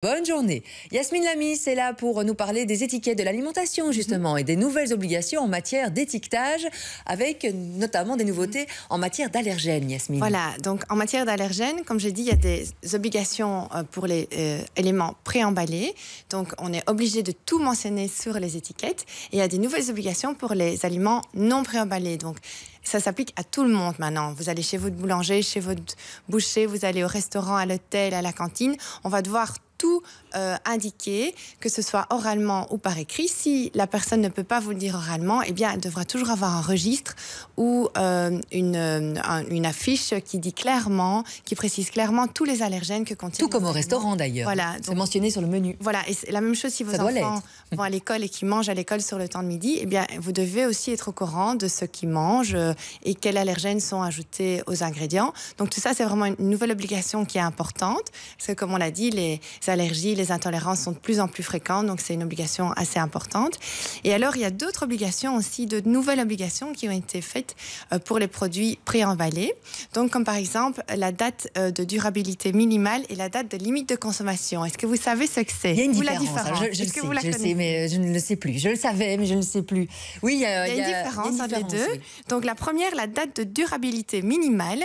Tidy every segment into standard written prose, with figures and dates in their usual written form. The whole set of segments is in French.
Bonne journée. Yasmine Lamy, c'est là pour nous parler des étiquettes de l'alimentation justement et des nouvelles obligations en matière d'étiquetage avec notamment des nouveautés en matière d'allergènes, Yasmine. Voilà, donc en matière d'allergènes, comme j'ai dit, il y a des obligations pour les éléments préemballés. Donc on est obligé de tout mentionner sur les étiquettes. Et il y a des nouvelles obligations pour les aliments non préemballés. Donc ça s'applique à tout le monde maintenant. Vous allez chez votre boulanger, chez votre boucher, vous allez au restaurant, à l'hôtel, à la cantine. On va devoir tout indiquer, que ce soit oralement ou par écrit. Si la personne ne peut pas vous le dire oralement, eh bien, elle devra toujours avoir un registre ou une affiche qui dit clairement, qui précise clairement tous les allergènes que contient. Tout comme au restaurant d'ailleurs. Voilà, c'est mentionné sur le menu. Voilà, et c'est la même chose si vos enfants vont à l'école et qui mangent à l'école sur le temps de midi, eh bien, vous devez aussi être au courant de ce qu'ils mangent et quels allergènes sont ajoutés aux ingrédients. Donc tout ça, c'est vraiment une nouvelle obligation qui est importante, parce que comme on l'a dit, les allergies, les intolérances sont de plus en plus fréquentes, donc c'est une obligation assez importante. Et alors, il y a d'autres obligations aussi, de nouvelles obligations qui ont été faites pour les produits préemballés. Donc, comme par exemple, la date de durabilité minimale et la date de limite de consommation. Est-ce que vous savez ce que c'est? Il y a une différence. Je le sais, mais je ne le sais plus. Je le savais, mais je ne le sais plus. Oui, il y a une différence entre les deux. Oui. Donc, la première, la date de durabilité minimale,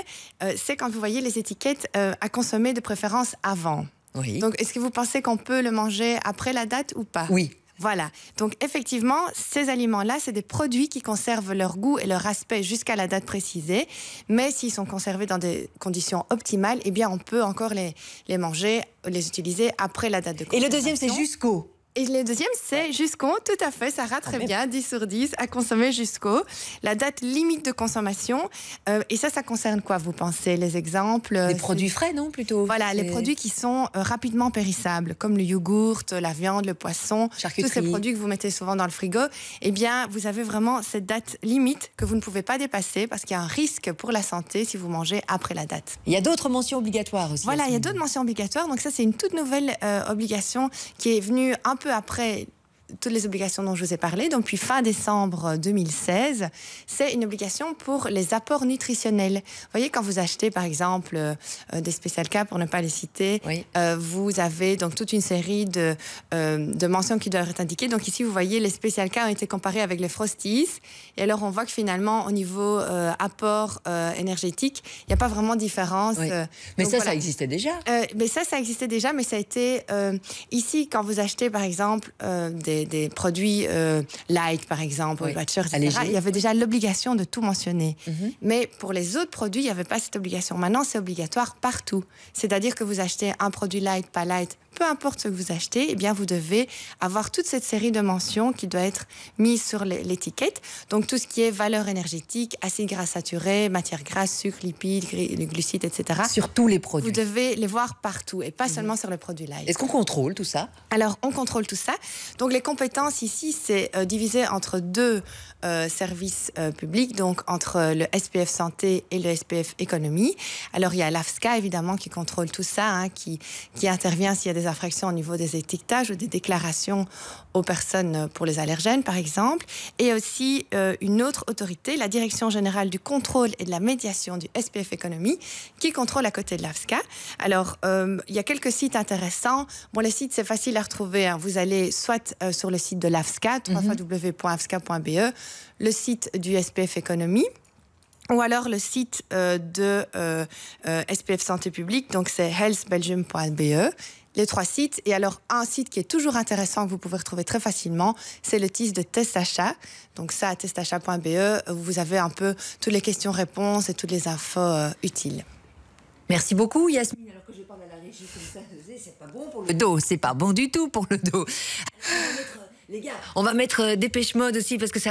c'est quand vous voyez les étiquettes à consommer de préférence avant. Oui. Donc, est-ce que vous pensez qu'on peut le manger après la date ou pas? Oui. Voilà. Donc, effectivement, ces aliments-là, c'est des produits qui conservent leur goût et leur aspect jusqu'à la date précisée. Mais s'ils sont conservés dans des conditions optimales, eh bien, on peut encore les manger, les utiliser après la date de consommation. Et le deuxième, c'est jusqu'au. Et le deuxième, c'est jusqu'au, tout à fait, Sarah, très bien, 10 sur 10, à consommer jusqu'au. La date limite de consommation, et ça concerne quoi, vous pensez? Les exemples? Les produits frais, non, plutôt? Voilà, les produits qui sont rapidement périssables, comme le yogourt, la viande, le poisson, tous ces produits que vous mettez souvent dans le frigo. Eh bien, vous avez vraiment cette date limite que vous ne pouvez pas dépasser, parce qu'il y a un risque pour la santé si vous mangez après la date. Il y a d'autres mentions obligatoires aussi. Voilà, il y a d'autres mentions obligatoires. Donc ça, c'est une toute nouvelle obligation qui est venue un peu après toutes les obligations dont je vous ai parlé. Donc, depuis fin décembre 2016, c'est une obligation pour les apports nutritionnels. Vous voyez, quand vous achetez, par exemple, des Special K, pour ne pas les citer, oui. Vous avez donc toute une série de mentions qui doivent être indiquées. Donc, ici, vous voyez, les Special K ont été comparés avec les Frosties. Et alors, on voit que finalement, au niveau apport énergétique, il n'y a pas vraiment de différence. Oui. Mais donc, ça, voilà. Ça existait déjà. Mais ça existait déjà, mais ça a été... ici, quand vous achetez, par exemple, des produits light, par exemple, oui. Batcher, etc., il y avait déjà l'obligation de tout mentionner. Mais pour les autres produits, il n'y avait pas cette obligation. Maintenant, c'est obligatoire partout. C'est-à-dire que vous achetez un produit light, pas light, peu importe ce que vous achetez, eh bien, vous devez avoir toute cette série de mentions qui doit être mise sur l'étiquette. Donc, tout ce qui est valeur énergétique, acides gras saturés, matières grasses, sucre, lipides, glucides, etc. Sur tous les produits. Vous devez les voir partout et pas seulement sur le produit light. Est-ce qu'on contrôle tout ça? Alors, on contrôle tout ça. Donc, les compétences ici, c'est divisé entre deux services publics, donc entre le SPF Santé et le SPF Économie. Alors, il y a l'AFSCA, évidemment, qui contrôle tout ça, hein, qui intervient s'il y a des infractions au niveau des étiquetages ou des déclarations aux personnes pour les allergènes, par exemple. Et aussi une autre autorité, la Direction Générale du Contrôle et de la Médiation du SPF Économie, qui contrôle à côté de l'AFSCA. Alors, il y a quelques sites intéressants. Bon, les sites, c'est facile à retrouver, hein. Vous allez soit sur le site de l'AFSCA, www.afsca.be, le site du SPF Économie, ou alors le site de SPF Santé Publique, donc c'est healthbelgium.be. Les trois sites. Et alors, un site qui est toujours intéressant, que vous pouvez retrouver très facilement, c'est le site de Testachat. Donc ça, à testachat.be, vous avez un peu toutes les questions-réponses et toutes les infos utiles. Merci beaucoup, Yasmine. Alors que je parle à la régie comme ça, c'est pas bon pour le dos. C'est pas bon du tout pour le dos. Alors, les gars, on va mettre Dépêche Mode aussi, parce que ça